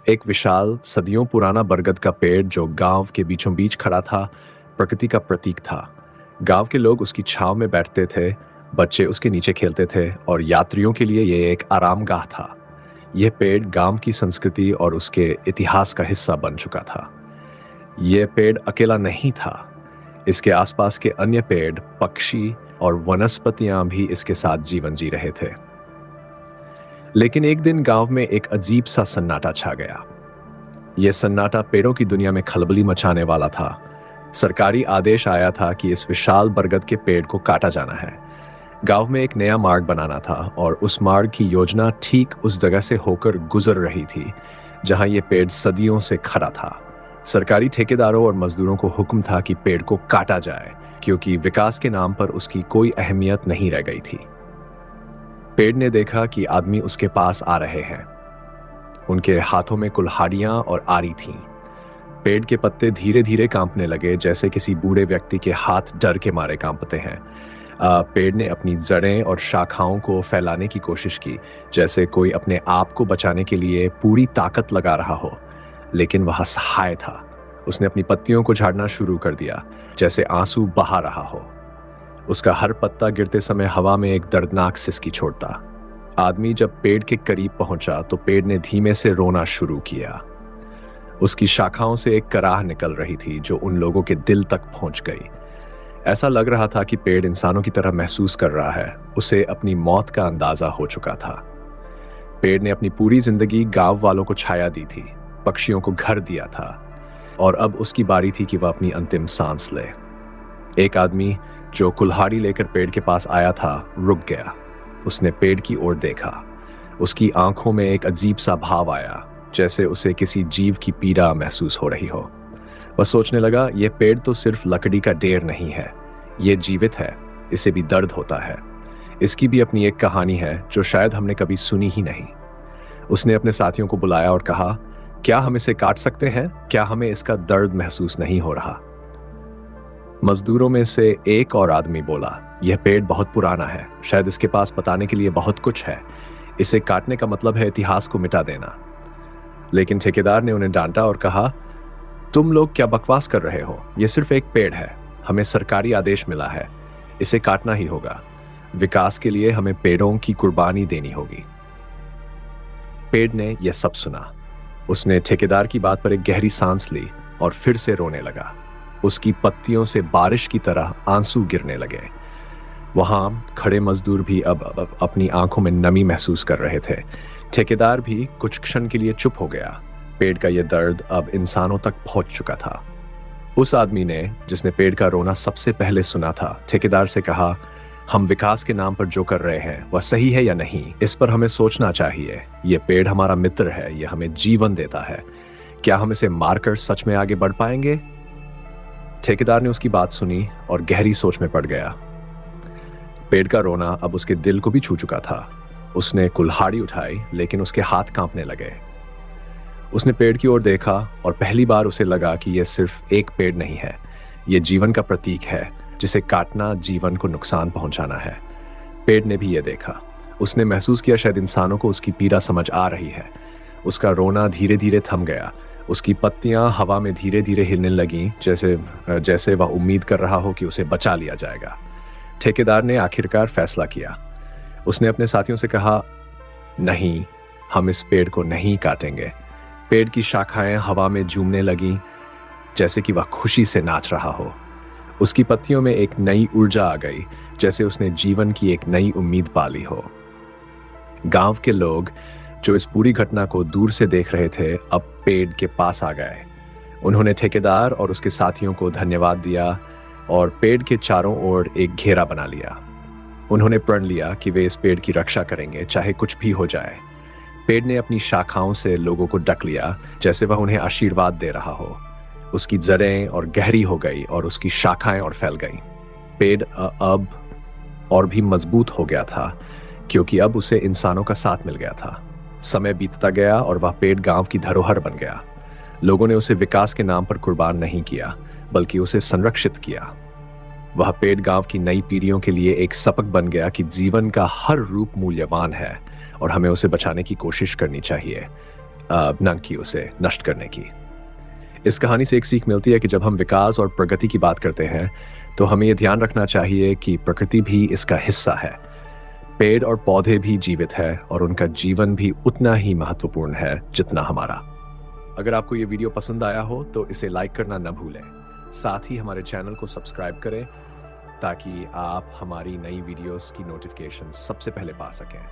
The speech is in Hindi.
एक विशाल सदियों पुराना बरगद का पेड़ जो गांव के बीचों बीच खड़ा था, प्रकृति का प्रतीक था। गांव के लोग उसकी छांव में बैठते थे, बच्चे उसके नीचे खेलते थे और यात्रियों के लिए यह एक आरामगाह था। यह पेड़ गांव की संस्कृति और उसके इतिहास का हिस्सा बन चुका था। यह पेड़ अकेला नहीं था। इसके आसपास के अन्य पेड़, पक्षी और वनस्पतियां भी इसके साथ जीवन जी रहे थे। लेकिन एक दिन गांव में एक अजीब सा सन्नाटा छा गया। यह सन्नाटा पेड़ों की दुनिया में खलबली मचाने वाला था। सरकारी आदेश आया था कि इस विशाल बरगद के पेड़ को काटा जाना है। गांव में एक नया मार्ग बनाना था और उस मार्ग की योजना ठीक उस जगह से होकर गुजर रही थी जहां यह पेड़ सदियों से खड़ा था। सरकारी ठेकेदारों और मजदूरों को हुक्म था कि पेड़ को काटा जाए, क्योंकि विकास के नाम पर उसकी कोई अहमियत नहीं रह गई थी। पेड़ ने देखा कि आदमी उसके पास आ रहे हैं। उनके हाथों में कुल्हाड़ियां और आरी थीं। पेड़ के पत्ते धीरे धीरे कांपने लगे, जैसे किसी बूढ़े व्यक्ति के हाथ डर के मारे कांपते हैं। पेड़ ने अपनी जड़ें और शाखाओं को फैलाने की कोशिश की, जैसे कोई अपने आप को बचाने के लिए पूरी ताकत लगा रहा हो, लेकिन वह असहाय था। उसने अपनी पत्तियों को झाड़ना शुरू कर दिया, जैसे आंसू बहा रहा हो। उसका हर पत्ता गिरते समय हवा में एक दर्दनाक सिसकी छोड़ता। आदमी जब पेड़ के करीब पहुंचा तो पेड़ ने धीमे से रोना शुरू किया। उसकी शाखाओं से एक कराह निकल रही थी जो उन लोगों के दिल तक पहुंच गई। ऐसा लग रहा था कि पेड़ इंसानों की तरह महसूस कर रहा है। उसे अपनी मौत का अंदाजा हो चुका था। पेड़ ने अपनी पूरी जिंदगी गांव वालों को छाया दी थी, पक्षियों को घर दिया था, और अब उसकी बारी थी कि वह अपनी अंतिम सांस ले। एक आदमी जो कुल्हाड़ी लेकर पेड़ के पास आया था रुक गया। उसने पेड़ की ओर देखा। उसकी आंखों में एक अजीब सा भाव आया, जैसे उसे किसी जीव की पीड़ा महसूस हो रही हो। वह सोचने लगा, यह पेड़ तो सिर्फ लकड़ी का ढेर नहीं है, यह जीवित है, इसे भी दर्द होता है। इसकी भी अपनी एक कहानी है जो शायद हमने कभी सुनी ही नहीं। उसने अपने साथियों को बुलाया और कहा, क्या हम इसे काट सकते हैं? क्या हमें इसका दर्द महसूस नहीं हो रहा? मजदूरों में से एक और आदमी बोला, यह पेड़ बहुत पुराना है, शायद इसके पास बताने के लिए बहुत कुछ है। इसे काटने का मतलब है इतिहास को मिटा देना। लेकिन ठेकेदार ने उन्हें डांटा और कहा, तुम लोग क्या बकवास कर रहे हो? यह सिर्फ एक पेड़ है। हमें सरकारी आदेश मिला है, इसे काटना ही होगा। विकास के लिए हमें पेड़ों की कुर्बानी देनी होगी। पेड़ ने यह सब सुना। उसने ठेकेदार की बात पर एक गहरी सांस ली और फिर से रोने लगा। उसकी पत्तियों से बारिश की तरह आंसू गिरने लगे। वहां खड़े मजदूर भी अब अपनी आंखों में नमी महसूस कर रहे थे। ठेकेदार भी कुछ क्षण के लिए चुप हो गया। पेड़ का यह दर्द अब इंसानों तक पहुंच चुका था। उस आदमी ने, जिसने पेड़ का रोना सबसे पहले सुना था, ठेकेदार से कहा, हम विकास के नाम पर जो कर रहे हैं वह सही है या नहीं, इस पर हमें सोचना चाहिए। यह पेड़ हमारा मित्र है, यह हमें जीवन देता है। क्या हम इसे मारकर सच में आगे बढ़ पाएंगे? ठेकेदार ने उसकी बात सुनी और गहरी सोच में पड़ गया। पेड़ का रोना अब उसके दिल को भी छू चुका था। उसने कुल्हाड़ी उठाई, लेकिन उसके हाथ कांपने लगे। उसने पेड़ की ओर देखा और पहली बार उसे लगा कि यह सिर्फ एक पेड़ नहीं है, यह जीवन का प्रतीक है, जिसे काटना जीवन को नुकसान पहुंचाना है। पेड़ ने भी यह देखा। उसने महसूस किया शायद इंसानों को उसकी पीड़ा समझ आ रही है। उसका रोना धीरे धीरे थम गया। उसकी पत्तियां हवा में धीरे धीरे हिलने लगीं, जैसे वह उम्मीद कर रहा हो कि उसे बचा लिया जाएगा। ठेकेदार ने आखिरकार फैसला किया। उसने अपने साथियों से कहा, नहीं, हम इस पेड़ को नहीं काटेंगे। पेड़ की शाखाएं हवा में झूमने लगीं, जैसे कि वह खुशी से नाच रहा हो। उसकी पत्तियों में एक नई ऊर्जा आ गई, जैसे उसने जीवन की एक नई उम्मीद पाली हो। गांव के लोग जो इस पूरी घटना को दूर से देख रहे थे, अब पेड़ के पास आ गए। उन्होंने ठेकेदार और उसके साथियों को धन्यवाद दिया और पेड़ के चारों ओर एक घेरा बना लिया। उन्होंने प्रण लिया कि वे इस पेड़ की रक्षा करेंगे, चाहे कुछ भी हो जाए। पेड़ ने अपनी शाखाओं से लोगों को ढक लिया, जैसे वह उन्हें आशीर्वाद दे रहा हो। उसकी जड़ें और गहरी हो गई और उसकी शाखाएं और फैल गईं। पेड़ अब और भी मजबूत हो गया था, क्योंकि अब उसे इंसानों का साथ मिल गया था। समय बीतता गया और वह पेड़ गांव की धरोहर बन गया। लोगों ने उसे विकास के नाम पर कुर्बान नहीं किया, बल्कि उसे संरक्षित किया। वह पेड़ गांव की नई पीढ़ियों के लिए एक सबक बन गया कि जीवन का हर रूप मूल्यवान है और हमें उसे बचाने की कोशिश करनी चाहिए। नंग की उसे नष्ट करने की। इस कहानी से एक सीख मिलती है कि जब हम विकास और प्रगति की बात करते हैं, तो हमें ये ध्यान रखना चाहिए कि प्रकृति भी इसका हिस्सा है। पेड़ और पौधे भी जीवित है और उनका जीवन भी उतना ही महत्वपूर्ण है जितना हमारा। अगर आपको ये वीडियो पसंद आया हो तो इसे लाइक करना न भूलें। साथ ही हमारे चैनल को सब्सक्राइब करें ताकि आप हमारी नई वीडियोस की नोटिफिकेशन सबसे पहले पा सकें।